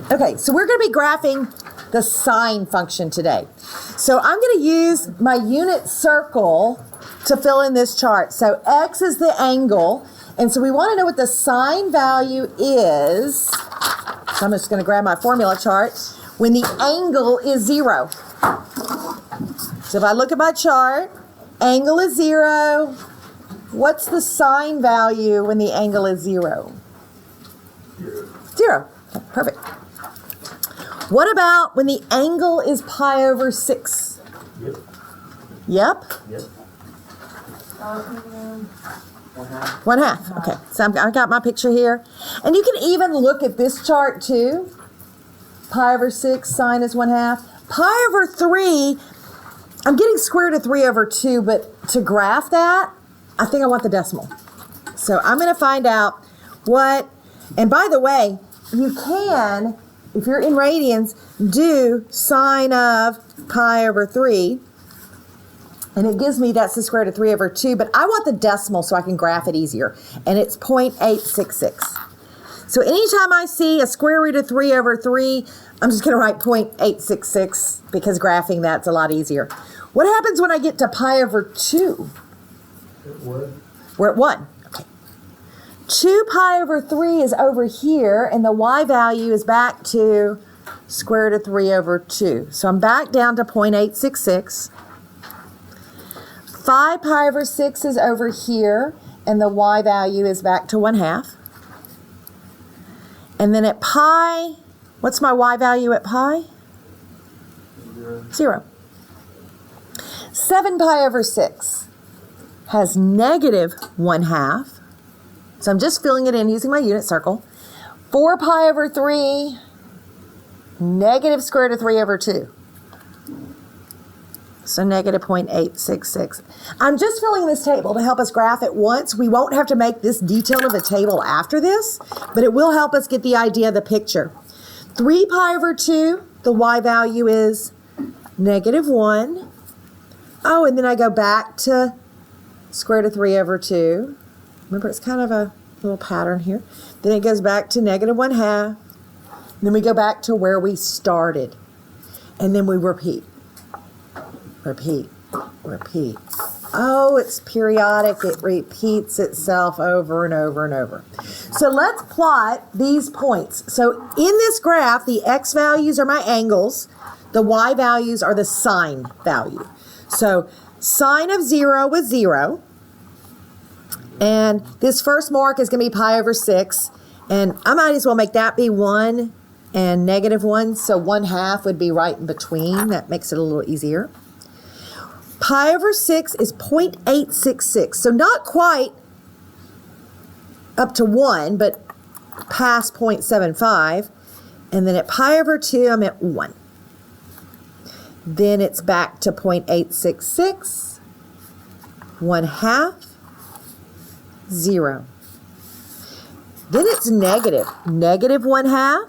Okay, so we're going to be graphing the sine function today. So I'm going to use my unit circle to fill in this chart. So x is the angle, and so we want to know what the sine value is. So I'm just going to grab my formula chart when the angle is 0. So if I look at my chart, angle is 0. What's the sine value when the angle is 0? 0. Okay, perfect. What about when the angle is pi over 6? Yep. Yep? Yep. 1/2. Okay, so I got my picture here. And you can even look at this chart too. Pi over 6, sine is 1/2. Pi over 3, I'm getting square root of 3 over 2, but to graph that, I think I want the decimal. So I'm going to find out what, and by the way, you can, if you're in radians, do sine of pi over 3. And it gives me that's the square root of 3 over 2, but I want the decimal so I can graph it easier. And it's 0.866. So anytime I see a square root of 3 over 3, I'm just going to write 0.866 because graphing that's a lot easier. What happens when I get to pi over 2? We're at 1. Okay. 2 pi over 3 is over here, and the y value is back to square root of 3 over 2. So I'm back down to 0.866. 5 pi over 6 is over here, and the y value is back to 1/2. And then at pi, what's my y value at pi? 0. 7 pi over 6 has negative 1/2. So I'm just filling it in using my unit circle. 4 pi over 3, negative square root of 3 over 2. So negative 0.866. I'm just filling this table to help us graph it once. We won't have to make this detail of a table after this, but it will help us get the idea of the picture. 3 pi over 2, the y value is negative 1. Oh, and then I go back to square root of 3 over 2. Remember, it's kind of a little pattern here. Then it goes back to negative 1/2. Then we go back to where we started. And then we repeat. Repeat, repeat. Oh, it's periodic. It repeats itself over and over and over. So let's plot these points. So in this graph, the x values are my angles. The y values are the sine value. So sine of 0 was 0. And this first mark is going to be pi over 6. And I might as well make that be 1 and negative 1. So 1/2 would be right in between. That makes it a little easier. Pi over 6 is 0.866, so not quite up to 1, but past 0.75. And then at pi over 2, I'm at 1. Then it's back to 0.866, 1/2, 0. Then it's negative 1/2,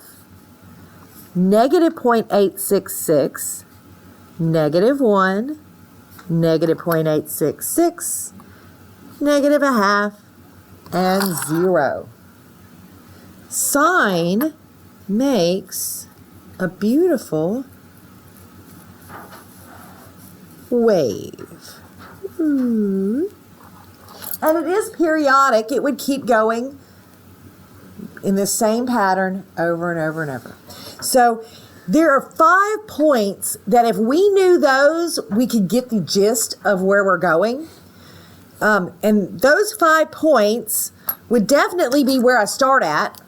negative 0.866, negative 1, negative 0.866, negative 1/2, and 0. Sine makes a beautiful wave. And it is periodic. It would keep going in the same pattern over and over and over. So there are 5 points that if we knew those, we could get the gist of where we're going. And those 5 points would definitely be where I start at,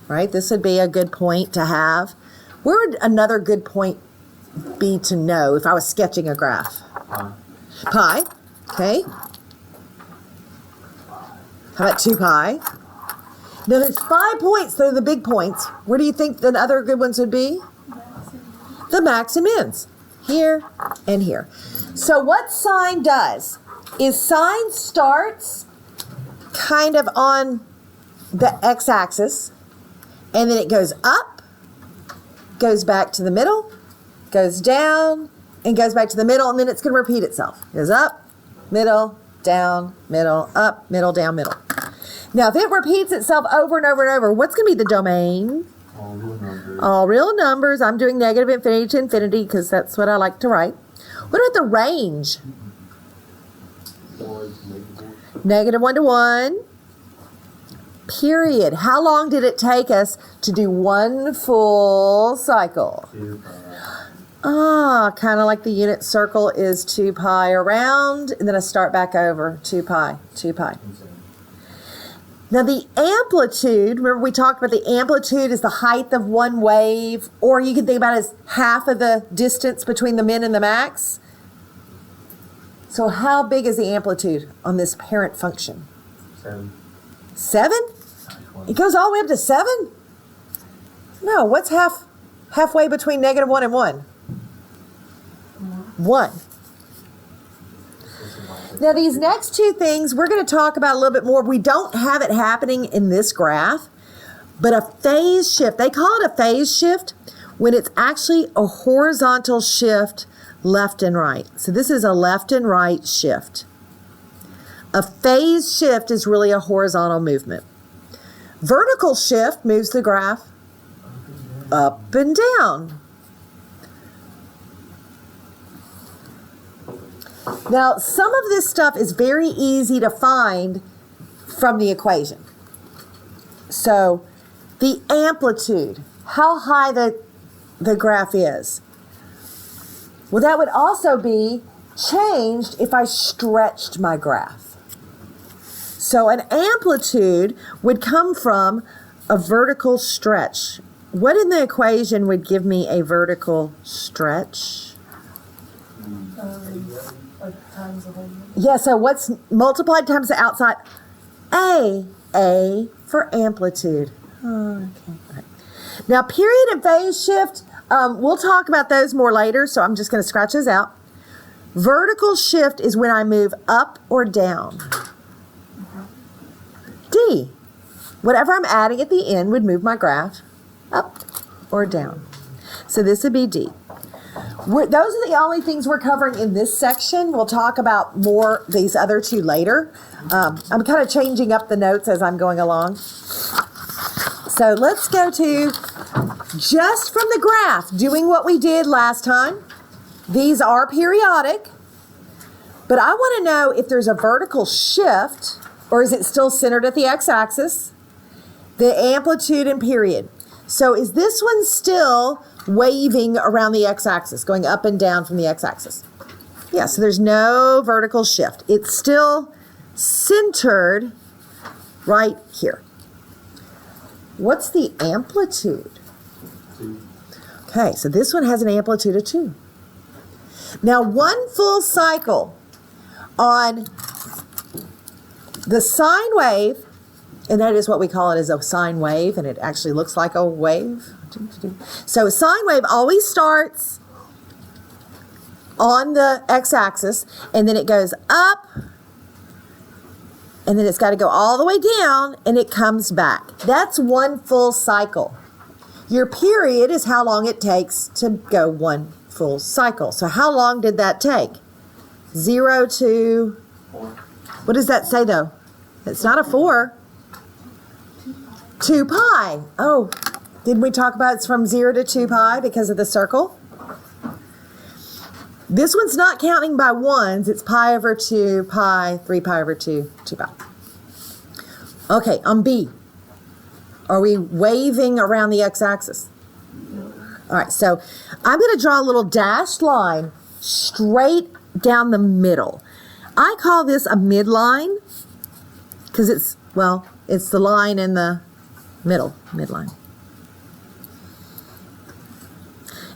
right? This would be a good point to have. Where would another good point be to know if I was sketching a graph? Pi, okay. How about 2 pi? Now there's 5 points, they're the big points. Where do you think the other good ones would be? The max and mins. Here and here. So what sine does is sine starts kind of on the x-axis, and then it goes up, goes back to the middle, goes down, and goes back to the middle, and then it's going to repeat itself. It goes up, middle, down, middle, up, middle, down, middle. Now, if it repeats itself over and over and over, what's going to be the domain? All real numbers. All real numbers. I'm doing negative infinity to infinity because that's what I like to write. What about the range? Negative 1 to 1. Period. How long did it take us to do one full cycle? 2 pi. Kind of like the unit circle is 2 pi around, and then I start back over, 2 pi, 2 pi. Now the amplitude, remember we talked about the amplitude is the height of one wave, or you can think about it as half of the distance between the min and the max. So how big is the amplitude on this parent function? 7. 7? It goes all the way up to 7? No, what's halfway between negative 1 and 1? 1. Now these next two things we're going to talk about a little bit more. We don't have it happening in this graph, but a phase shift, they call it a phase shift when it's actually a horizontal shift left and right. So this is a left and right shift. A phase shift is really a horizontal movement. Vertical shift moves the graph up and down. Now, some of this stuff is very easy to find from the equation. So, the amplitude, how high the graph is. Well, that would also be changed if I stretched my graph. So, an amplitude would come from a vertical stretch. What in the equation would give me a vertical stretch? Yeah, so what's multiplied times the outside? A for amplitude. Okay. Right. Now, period and phase shift, we'll talk about those more later, so I'm just going to scratch those out. Vertical shift is when I move up or down. D, whatever I'm adding at the end would move my graph up or down. So this would be D. Those are the only things we're covering in this section. We'll talk about more these other two later. I'm kind of changing up the notes as I'm going along. So let's go to just from the graph, doing what we did last time. These are periodic, but I want to know if there's a vertical shift or is it still centered at the x-axis, the amplitude and period. So is this one still waving around the x-axis, going up and down from the x-axis? Yeah, so there's no vertical shift. It's still centered right here. What's the amplitude? 2. Okay, so this one has an amplitude of 2. Now, one full cycle on the sine wave, and that is what we call it as a sine wave, and it actually looks like a wave. So a sine wave always starts on the x-axis, and then it goes up, and then it's got to go all the way down, and it comes back. That's one full cycle. Your period is how long it takes to go one full cycle. So how long did that take? 0 to, 4. what does that say though? It's not a 4. 2 pi. Oh, didn't we talk about it's from 0 to 2 pi because of the circle? This one's not counting by ones. It's pi over 2, pi, 3 pi over 2, 2 pi. Okay, on B. Are we waving around the x-axis? All right, so I'm going to draw a little dashed line straight down the middle. I call this a midline because it's, well, it's the line in the middle, midline.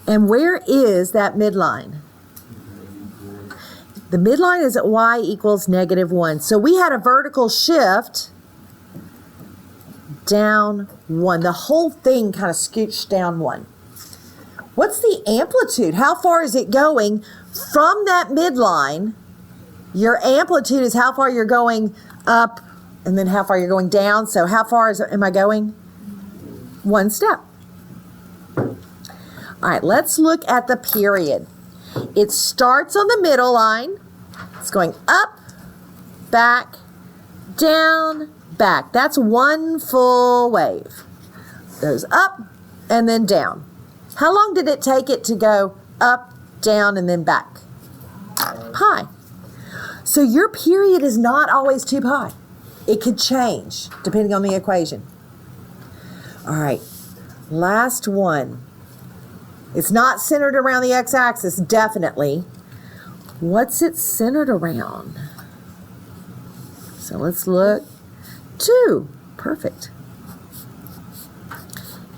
And where is that midline? The midline is at y equals -1. So we had a vertical shift down 1. The whole thing kind of scooched down 1. What's the amplitude? How far is it going from that midline? Your amplitude is how far you're going up and then how far you're going down. So how far am I going? 1 step. All right, let's look at the period. It starts on the middle line. It's going up, back, down, back. That's one full wave. Goes up, and then down. How long did it take it to go up, down, and then back? Pi. So your period is not always 2 pi. It could change depending on the equation. All right, last one. It's not centered around the x-axis, definitely. What's it centered around? So let's look. 2. Perfect.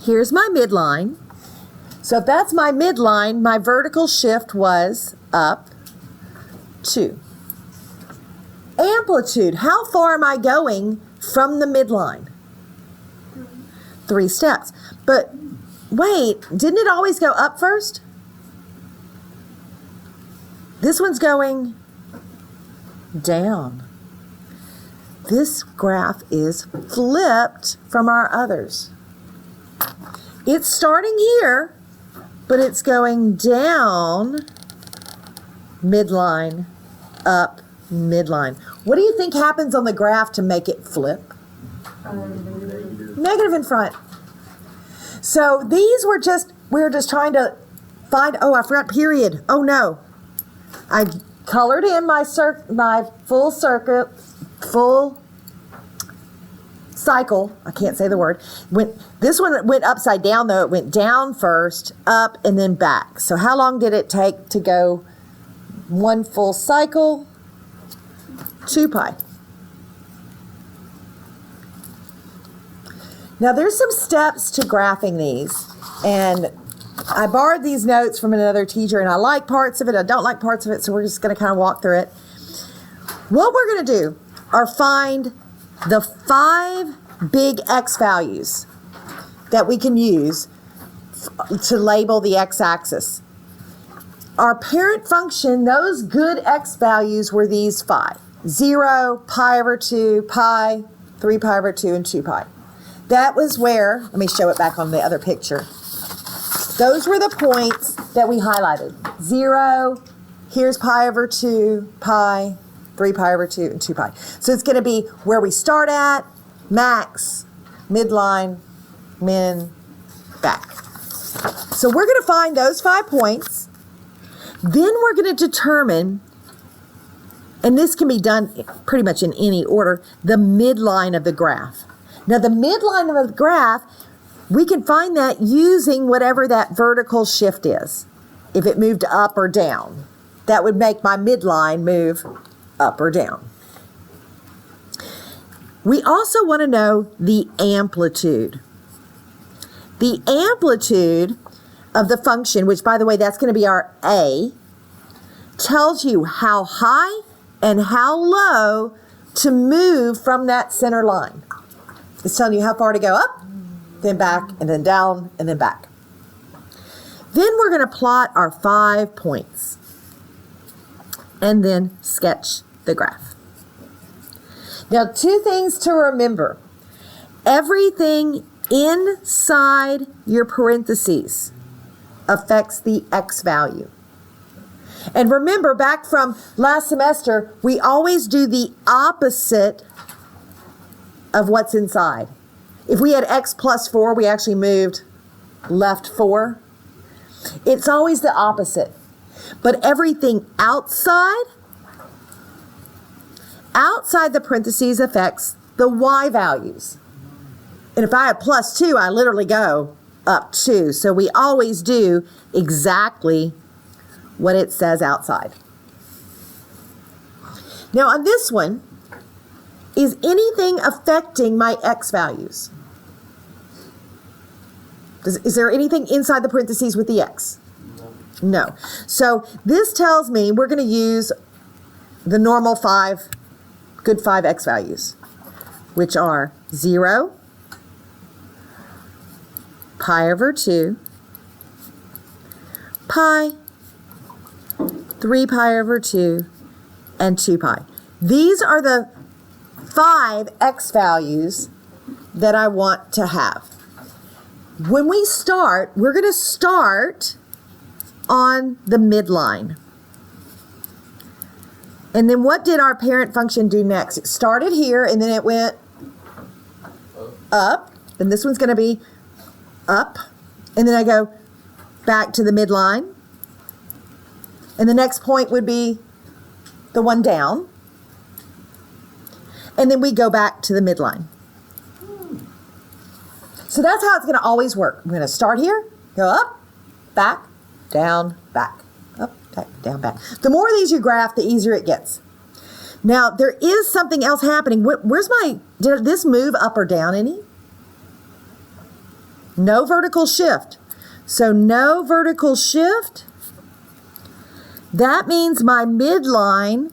Here's my midline. So if that's my midline, my vertical shift was up 2. Amplitude. How far am I going from the midline? 3 steps. But wait, didn't it always go up first? This one's going down. This graph is flipped from our others. It's starting here, but it's going down midline, up midline. What do you think happens on the graph to make it flip? Negative in front. So these were we were just trying to find, oh, I forgot period. Oh no. I colored in my full cycle. I can't say the word. This one went upside down though. It went down first, up, and then back. So how long did it take to go one full cycle? 2 pi. Now there's some steps to graphing these, and I borrowed these notes from another teacher, and I like parts of it, I don't like parts of it, so we're just going to kind of walk through it. What we're going to do are find the 5 big x values that we can use to label the x-axis. Our parent function, those good x values were these 5. 0, pi over 2, pi, 3 pi over 2, and 2 pi. That was where, let me show it back on the other picture. Those were the points that we highlighted. 0, here's pi over 2, pi, 3 pi over 2, and 2 pi. So it's going to be where we start at, max, midline, min, back. So we're going to find those 5 points. Then we're going to determine, and this can be done pretty much in any order, the midline of the graph. Now the midline of the graph, we can find that using whatever that vertical shift is. If it moved up or down, that would make my midline move up or down. We also want to know the amplitude. The amplitude of the function, which by the way, that's going to be our A, tells you how high and how low to move from that center line. It's telling you how far to go up, then back, and then down, and then back. Then we're going to plot our 5 points and then sketch the graph. Now, 2 things to remember. Everything inside your parentheses affects the x value. And remember, back from last semester, we always do the opposite of what's inside. If we had x plus 4, we actually moved left 4. It's always the opposite. But everything outside the parentheses affects the y values. And if I have plus 2, I literally go up 2. So we always do exactly what it says outside. Now on this one, is anything affecting my x values? Is there anything inside the parentheses with the x? No. So this tells me we're going to use the normal 5, good 5 x values, which are 0, pi over 2, pi, 3 pi over 2, and 2 pi. These are the 5 x values that I want to have. When we start, we're going to start on the midline. And then what did our parent function do next? It started here and then it went up. And this one's going to be up And then I go back to the midline. And the next point would be the one down. And then we go back to the midline. So that's how it's going to always work. I'm going to start here, go up, back, down, back, up, back, down, back. The more of these you graph, the easier it gets. Now, there is something else happening. Did this move up or down any? No vertical shift. So no vertical shift. That means my midline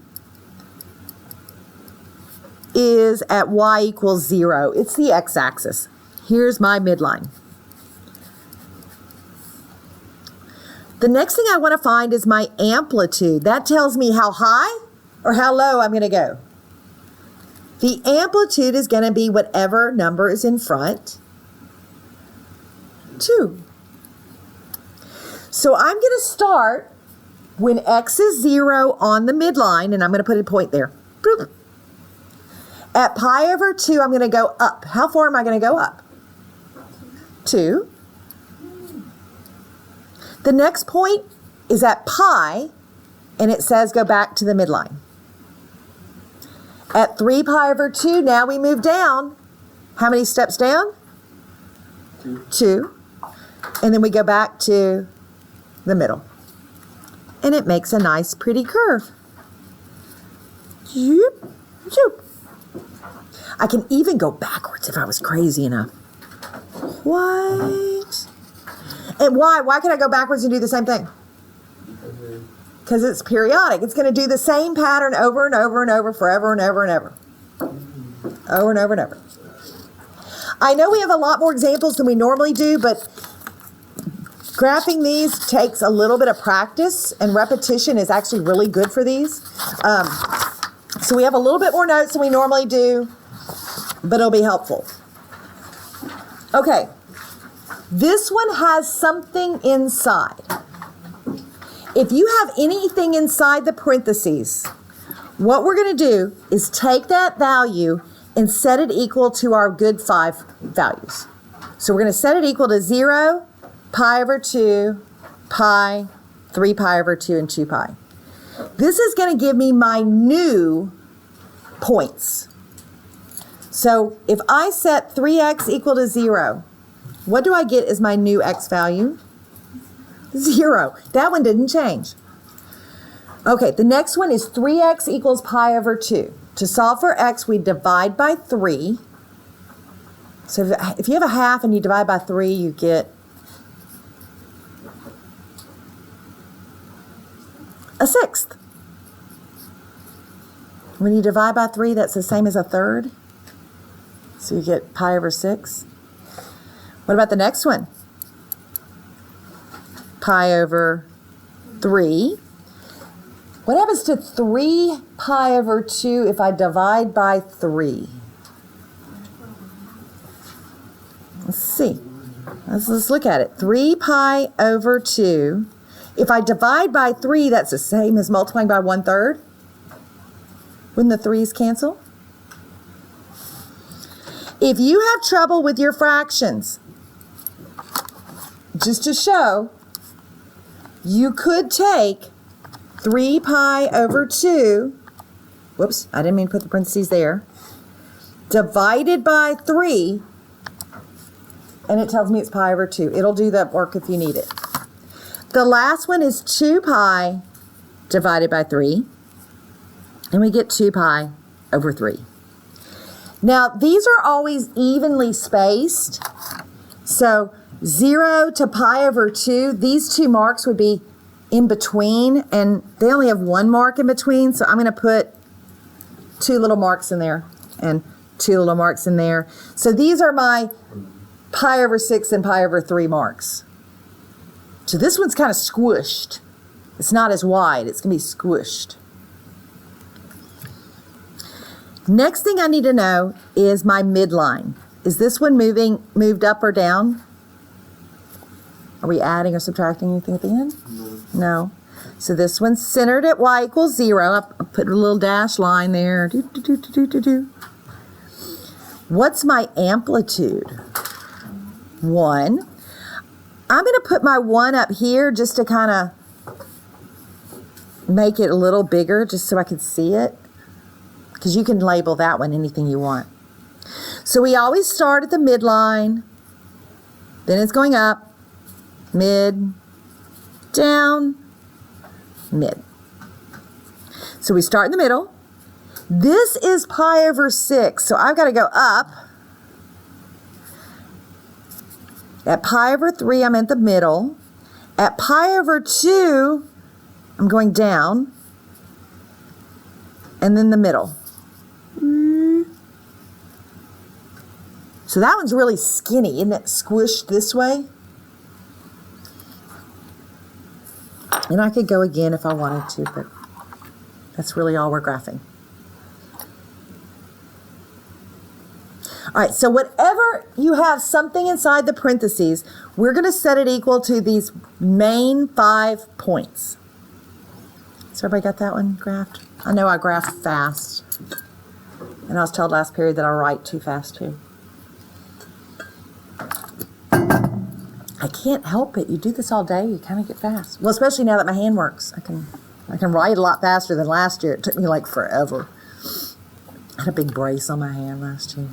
is at y equals 0. It's the x-axis. Here's my midline. The next thing I want to find is my amplitude. That tells me how high or how low I'm going to go. The amplitude is going to be whatever number is in front. 2. So I'm going to start when x is 0 on the midline, and I'm going to put a point there. Boop. At pi over 2, I'm going to go up. How far am I going to go up? 2. The next point is at pi, and it says go back to the midline. At 3 pi over 2, now we move down. How many steps down? 2. And then we go back to the middle. And it makes a nice, pretty curve. Zoop, zoop. I can even go backwards if I was crazy enough. What? And why? Why can I go backwards and do the same thing? Because it's periodic. It's going to do the same pattern over and over and over, forever and ever and ever. Over and over and over. I know we have a lot more examples than we normally do, but graphing these takes a little bit of practice, and repetition is actually really good for these. So we have a little bit more notes than we normally do, but it'll be helpful. Okay, this one has something inside. If you have anything inside the parentheses, what we're going to do is take that value and set it equal to our good 5 values. So we're going to set it equal to 0, pi over 2, pi, 3 pi over 2, and 2 pi. This is going to give me my new points. So if I set 3x equal to 0, what do I get as my new x value? 0. That one didn't change. Okay, the next one is 3x equals pi over 2. To solve for x, we divide by 3. So if you have a half and you divide by 3, you get a sixth. When you divide by 3, that's the same as a third. So you get pi over 6. What about the next one? Pi over 3. What happens to 3 pi over 2 if I divide by 3? Let's see. Let's look at it. 3 pi over 2. If I divide by 3, that's the same as multiplying by 1/3. Wouldn't the 3's cancel? If you have trouble with your fractions, just to show, you could take 3 pi over 2, whoops, I didn't mean to put the parentheses there, divided by 3, and it tells me it's pi over 2. It'll do that work if you need it. The last one is 2 pi divided by 3, and we get 2 pi over 3. Now, these are always evenly spaced, so 0 to pi over 2, these 2 marks would be in between, and they only have 1 mark in between, so I'm going to put 2 little marks in there and 2 little marks in there. So these are my pi over 6 and pi over 3 marks. So this one's kind of squished. It's not as wide. It's going to be squished. Next thing I need to know is my midline. Is this one moved up or down? Are we adding or subtracting anything at the end? No. So this one's centered at y equals 0. I put a little dash line there. What's my amplitude? 1. I'm going to put my 1 up here just to kind of make it a little bigger, just so I can see it. Because you can label that one anything you want. So we always start at the midline. Then it's going up, mid, down, mid. So we start in the middle. This is pi over 6, so I've got to go up. At pi over 3, I'm at the middle. At pi over 2, I'm going down. And then the middle. So that one's really skinny, isn't it? Squished this way. And I could go again if I wanted to, but that's really all we're graphing. All right, so whatever you have something inside the parentheses, we're going to set it equal to these main 5 points. So everybody got that one graphed? I know I graphed fast. And I was told last period that I write too fast too. I can't help it. You do this all day, you kind of get fast. Well, especially now that my hand works. I can write a lot faster than last year. It took me like forever. I had a big brace on my hand last year.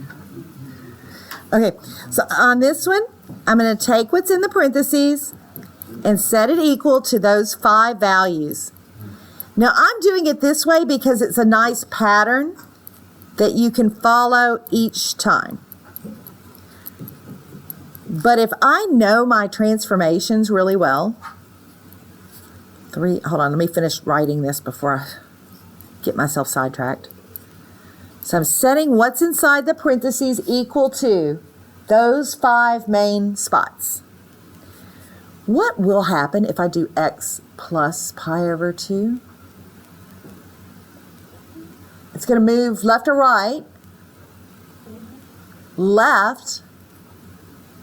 Okay, so on this one, I'm going to take what's in the parentheses and set it equal to those 5 values. Now, I'm doing it this way because it's a nice pattern that you can follow each time. But if I know my transformations really well, hold on, let me finish writing this before I get myself sidetracked. So I'm setting what's inside the parentheses equal to those 5 main spots. What will happen if I do x plus pi over 2? It's going to move left or right. Left,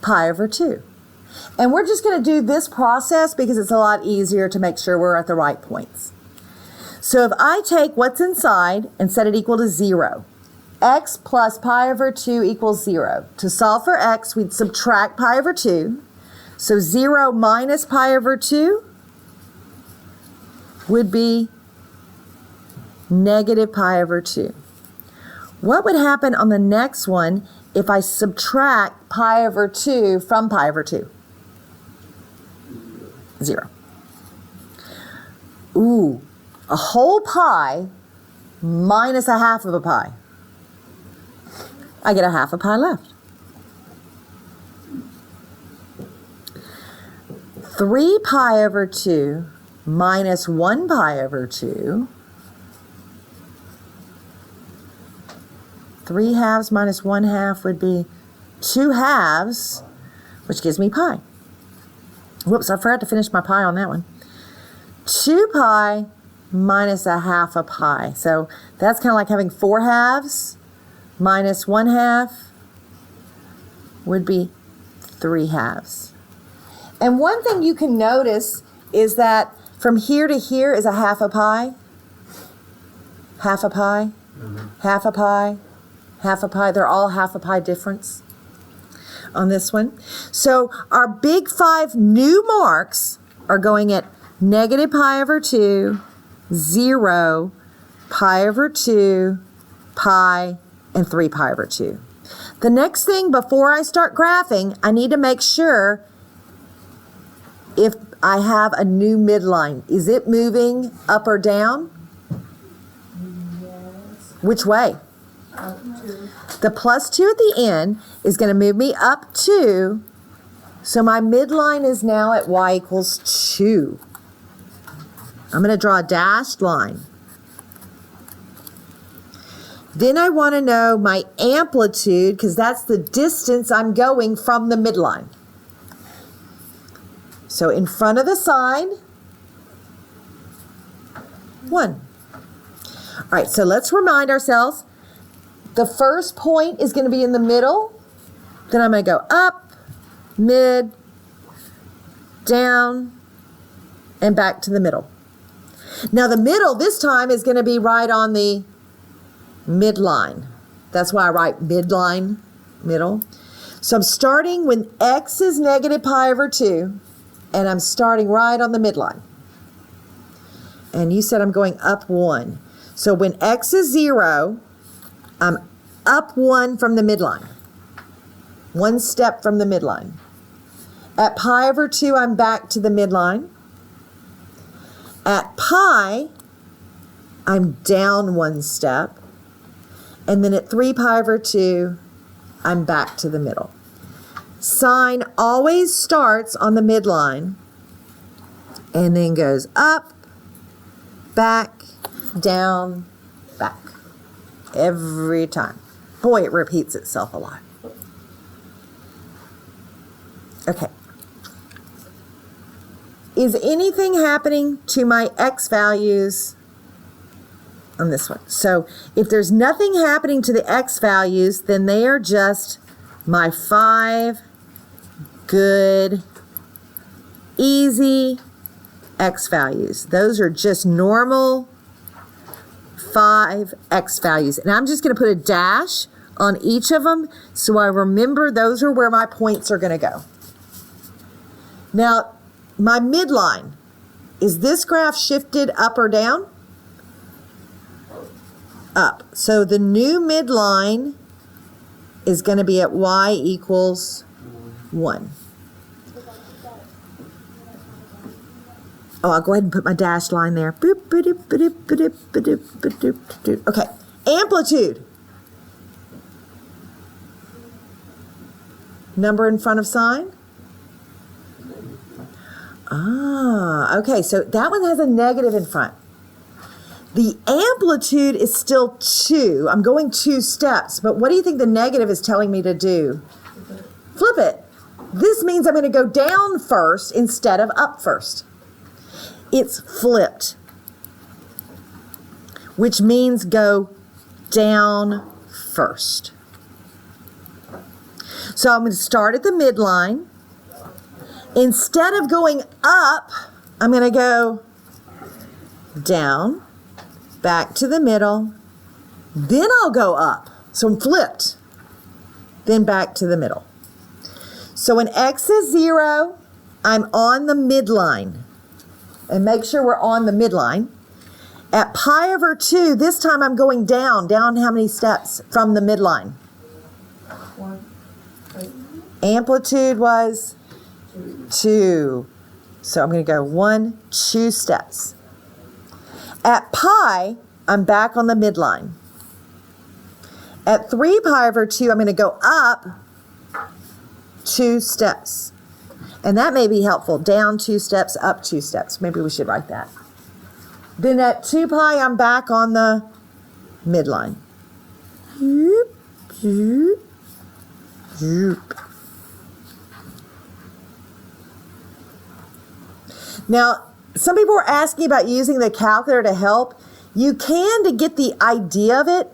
pi over 2. And we're just going to do this process because it's a lot easier to make sure we're at the right points. So if I take what's inside and set it equal to 0, x plus pi over 2 equals 0. To solve for x, we'd subtract pi over 2. So 0 minus pi over 2 would be negative pi over 2. What would happen on the next one if I subtract pi over 2 from pi over 2? 0. Ooh, a whole pi minus a half of a pi. I get a half a pi left. 3 pi over 2 minus 1 pi over 2. 3 halves minus 1 half would be 2 halves, which gives me pi. Whoops, I forgot to finish my pi on that one. 2 pi minus a half a pi. So that's kind of like having 4 halves minus 1 half would be 3 halves. And one thing you can notice is that from here to here is a half a pi, half a pi, half a pi, half a pi. They're all half a pi difference on this one. So our big 5 new marks are going at negative pi over 2, 0, pi over 2, pi, and 3 pi over 2. The next thing before I start graphing, I need to make sure if I have a new midline. Is it moving up or down? Yes. Which way? Up 2. The plus 2 at the end is going to move me up 2. So my midline is now at y equals 2. I'm going to draw a dashed line. Then I want to know my amplitude, because that's the distance I'm going from the midline. So in front of the sine, 1. All right, so let's remind ourselves, the first point is going to be in the middle. Then I'm going to go up, mid, down, and back to the middle. Now the middle this time is going to be right on the midline. That's why I write midline, middle. So I'm starting when x is negative pi over 2, and I'm starting right on the midline. And you said I'm going up 1. So when x is 0, I'm up 1 from the midline. 1 step from the midline. At pi over 2, I'm back to the midline. At pi, I'm down 1 step. And then at 3 pi over 2, I'm back to the middle. Sine always starts on the midline and then goes up, back, down, back. Every time. Boy, it repeats itself a lot. Okay. Is anything happening to my x values on this one? So if there's nothing happening to the x values, then they are just my 5 good, easy x values. Those are just normal 5 x values. And I'm just going to put a dash on each of them so I remember those are where my points are going to go. Now, my midline, is this graph shifted up or down? Up. So the new midline is going to be at y equals 1. Oh, I'll go ahead and put my dashed line there. Okay, amplitude. Number in front of sine? Ah, okay, so that one has a negative in front. The amplitude is still 2. I'm going 2 steps, but what do you think the negative is telling me to do? Flip it. This means I'm going to go down first instead of up first. It's flipped, which means go down first. So I'm going to start at the midline. Instead of going up, I'm going to go down, back to the middle, then I'll go up. So I'm flipped, then back to the middle. So when x is 0, I'm on the midline. And make sure we're on the midline. At pi over 2, this time I'm going down. Down how many steps from the midline? 1. Amplitude was 2. So I'm going to go 1, 2 steps. At pi, I'm back on the midline. At 3 pi over 2, I'm going to go up 2 steps. And that may be helpful. Down 2 steps, up 2 steps. Maybe we should write that. Then at 2 pi, I'm back on the midline. Now, some people were asking about using the calculator to help. You can to get the idea of it,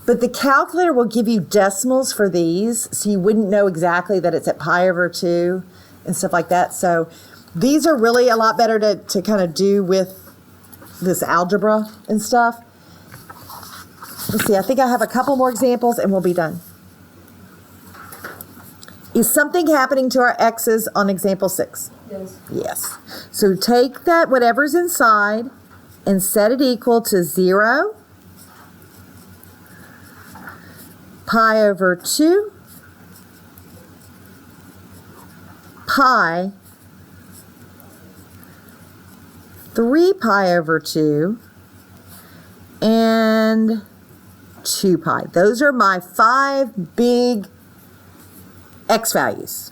but the calculator will give you decimals for these, so you wouldn't know exactly that it's at pi over 2 and stuff like that. So these are really a lot better to kind of do with this algebra and stuff. Let's see, I think I have a couple more examples and we'll be done. Is something happening to our x's on example 6? Yes. Yes. So take that, whatever's inside, and set it equal to 0, pi over 2, pi, 3 pi over 2, and 2 pi. Those are my 5 big x values.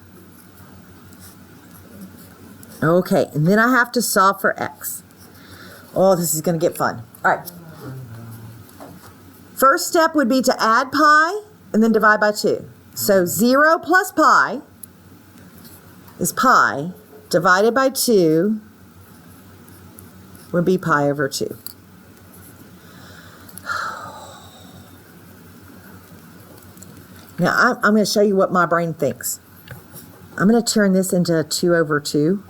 Okay, and then I have to solve for x. Oh, this is going to get fun. All right. First step would be to add pi and then divide by 2. So 0 plus pi is pi divided by 2 would be pi over 2. Now, I'm going to show you what my brain thinks. I'm going to turn this into 2 over 2.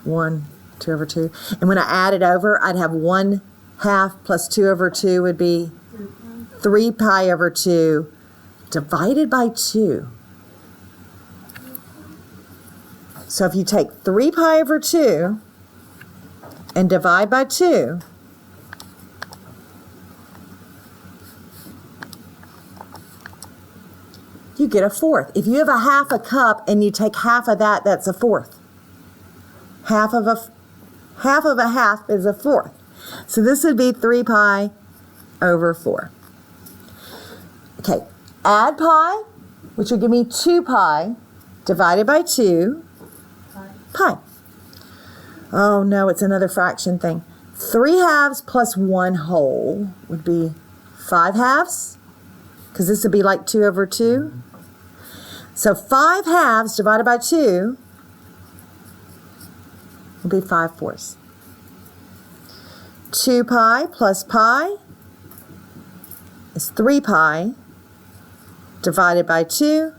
1, 2 over 2. And when I add it over, I'd have 1/2 plus 2 over 2 would be 3 pi over 2 divided by 2. So if you take 3 pi over 2 and divide by 2, you get a fourth. If you have a half a cup and you take half of that, that's a fourth. Half of a half is a fourth. So this would be 3 pi over 4. Okay, add pi, which would give me 2 pi divided by 2 pi. Oh no, it's another fraction thing. 3 halves plus 1 whole would be 5 halves, because this would be like 2 over 2. So 5 halves divided by 2 will be 5 fourths. 2 pi plus pi is 3 pi divided by 2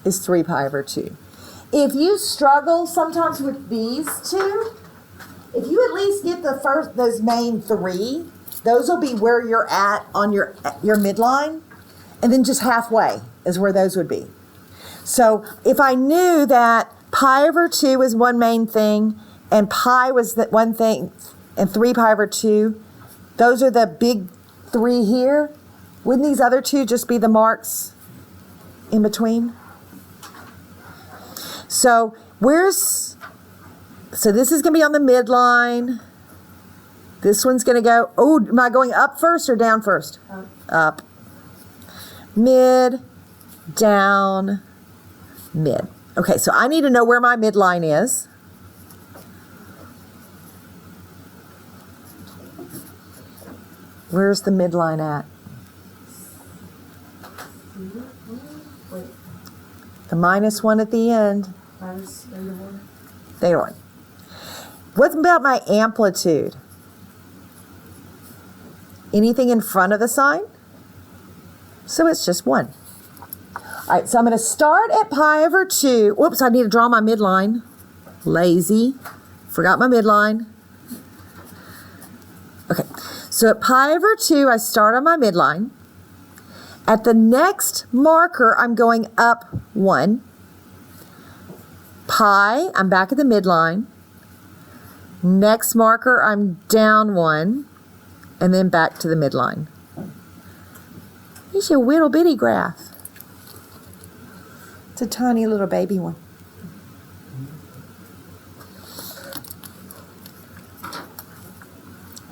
is 3 pi over 2. If you struggle sometimes with these two, if you at least get those main 3, those will be where you're at on your midline, and then just halfway is where those would be. So if I knew that pi over 2 was one main thing, and pi was that one thing, and 3 pi over 2, those are the big 3 here, wouldn't these other 2 just be the marks in between? So this is going to be on the midline. This one's going to go, oh, am I going up first or down first? Up. Mid, down, mid. Okay, so I need to know where my midline is. Where's the midline at? Wait, The -1 at the end. minus -1. There one. What about my amplitude? Anything in front of the sign? So it's just 1. All right, so I'm going to start at pi over 2. Whoops, I need to draw my midline. Lazy. Forgot my midline. Okay, so at pi over 2, I start on my midline. At the next marker, I'm going up 1. Pi, I'm back at the midline. Next marker, I'm down 1, and then back to the midline. It's a little bitty graph. It's a tiny little baby one.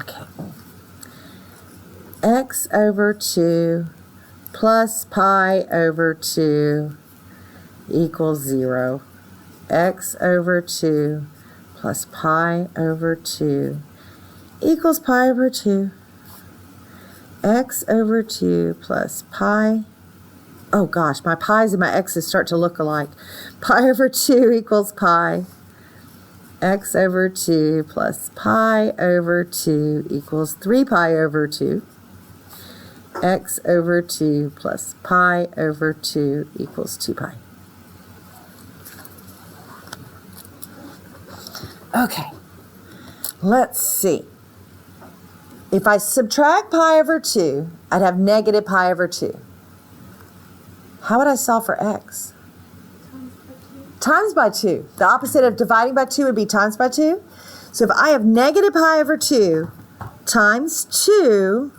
Okay. X over 2 plus pi over 2 equals 0. X over 2 plus pi over 2 equals pi over 2. X over 2 plus pi. Oh gosh, my pi's and my x's start to look alike. Pi over 2 equals pi. X over 2 plus pi over 2 equals 3 pi over 2. X over 2 plus pi over 2 equals 2 pi. Okay, let's see. If I subtract pi over 2, I'd have negative pi over 2. How would I solve for x? Times by 2. The opposite of dividing by 2 would be times by 2. So if I have negative pi over 2 times 2,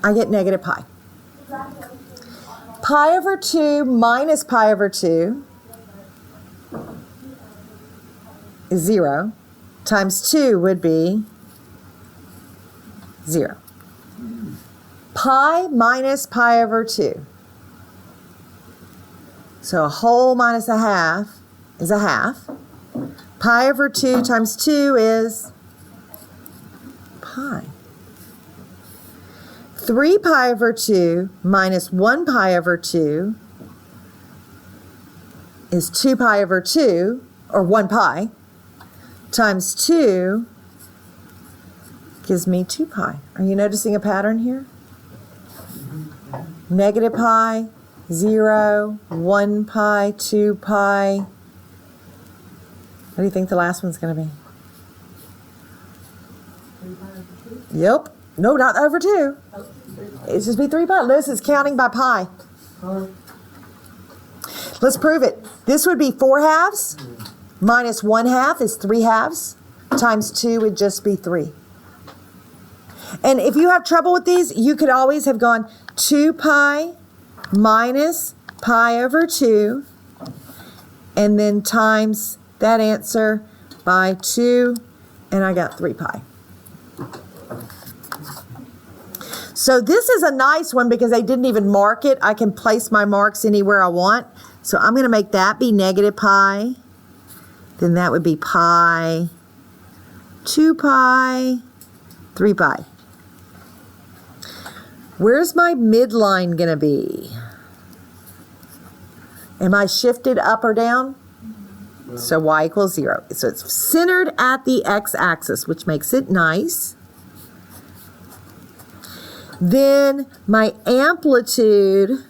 I get negative pi. Pi over 2 minus pi over 2 is 0. Times 2 would be 0. Pi minus pi over 2. So a whole minus a half is a half. Pi over 2 times 2 is pi. 3 pi over 2 minus 1 pi over 2 is 2 pi over 2, or 1 pi, times 2 gives me 2 pi. Are you noticing a pattern here? Negative pi, 0, 1 pi, 2 pi. What do you think the last one's going to be? 3 pi over 2. Yep. No, not over 2. Oh, 3 pi. It's just be 3 pi. Liz is counting by pi. Oh, Let's prove it. This would be 4 halves. minus 1/2 is 3/2 times 2 would just be 3. And if you have trouble with these, you could always have gone 2 pi minus pi over 2 and then times that answer by 2, and I got 3 pi. So this is a nice one because I didn't even mark it. I can place my marks anywhere I want. So I'm going to make that be negative pi. Then that would be pi, 2 pi, 3 pi. Where's my midline going to be? Am I shifted up or down? So y equals 0. So it's centered at the x-axis, which makes it nice. Then my amplitude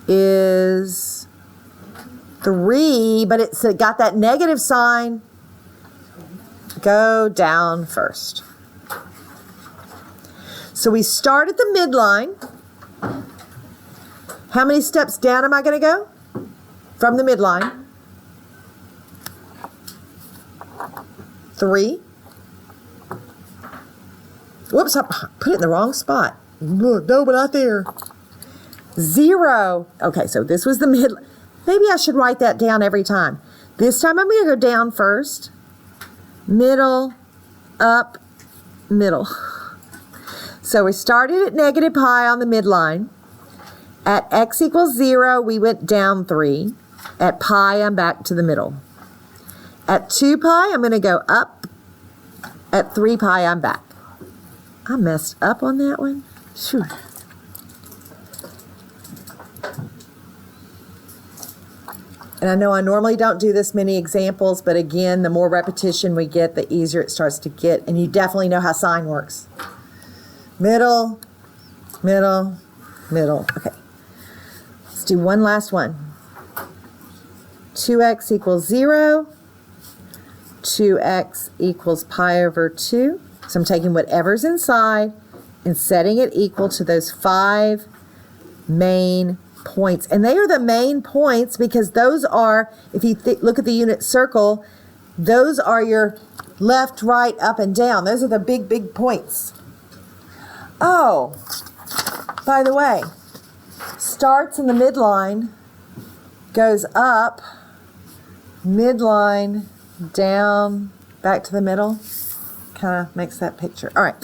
is 3, but it's got that negative sign. Go down first. So we start at the midline. How many steps down am I going to go from the midline? 3. Whoops, I put it in the wrong spot. No, but not there. 0. Okay, so this was the mid. Maybe I should write that down every time. This time I'm going to go down first. Middle, up, middle. So we started at negative pi on the midline. At x equals 0, we went down 3. At pi, I'm back to the middle. At 2 pi, I'm going to go up. At 3 pi, I'm back. I messed up on that one. Phew. And I know I normally don't do this many examples, but again, the more repetition we get, the easier it starts to get. And you definitely know how sine works. Middle, middle, middle. Okay. Let's do one last one. 2x equals 0. 2x equals pi over 2. So I'm taking whatever's inside and setting it equal to those 5 main points. And they are the main points because those are, if you look at the unit circle, those are your left, right, up, and down. Those are the big, big points. Oh, by the way, starts in the midline, goes up, midline, down, back to the middle. Kind of makes that picture. All right.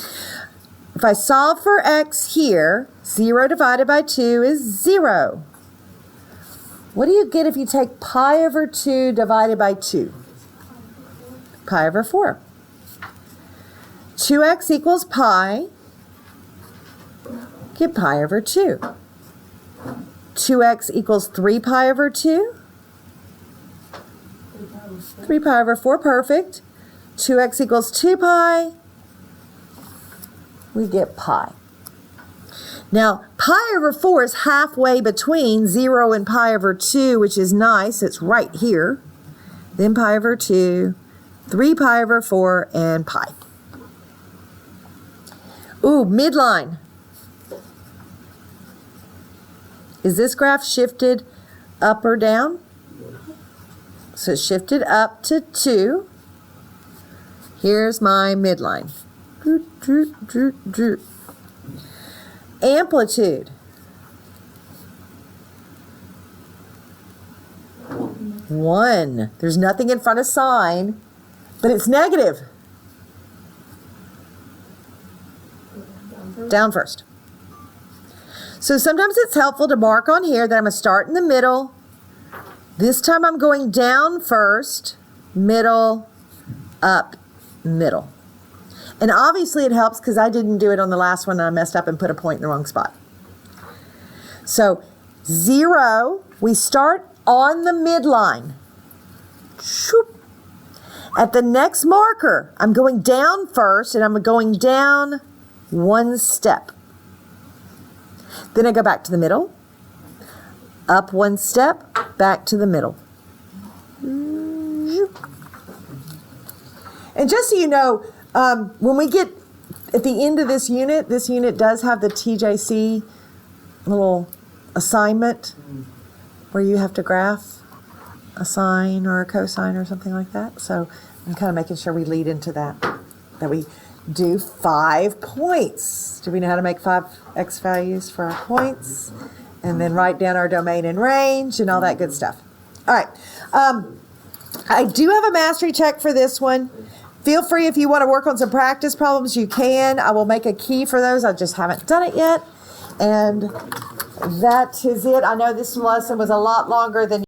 If I solve for x here, 0 divided by 2 is 0. What do you get if you take pi over 2 divided by 2? Pi over 4. 2x equals pi. Get pi over 2. 2x equals 3 pi over 2. 3 pi over 4, perfect. 2x equals 2 pi. We get pi. Now, pi over 4 is halfway between 0 and pi over 2, which is nice. It's right here. Then pi over 2, 3 pi over 4, and pi. Ooh, midline. Is this graph shifted up or down? So it's shifted up to 2. Here's my midline. Amplitude. 1. There's nothing in front of sine, but it's negative. Down first. So sometimes it's helpful to mark on here that I'm going to start in the middle. This time I'm going down first, middle, up, middle. And obviously it helps because I didn't do it on the last one and I messed up and put a point in the wrong spot. So 0, we start on the midline. At the next marker, I'm going down first and I'm going down 1 step. Then I go back to the middle, up 1 step, back to the middle. And just so you know, when we get at the end of this unit does have the TJC little assignment where you have to graph. a sine or a cosine or something like that. So I'm kind of making sure we lead into that we do 5 points. Do we know how to make 5 x values for our points? And then write down our domain and range and all that good stuff. All right. I do have a mastery check for this one. Feel free if you want to work on some practice problems, you can. I will make a key for those. I just haven't done it yet. And that is it. I know this lesson was a lot longer than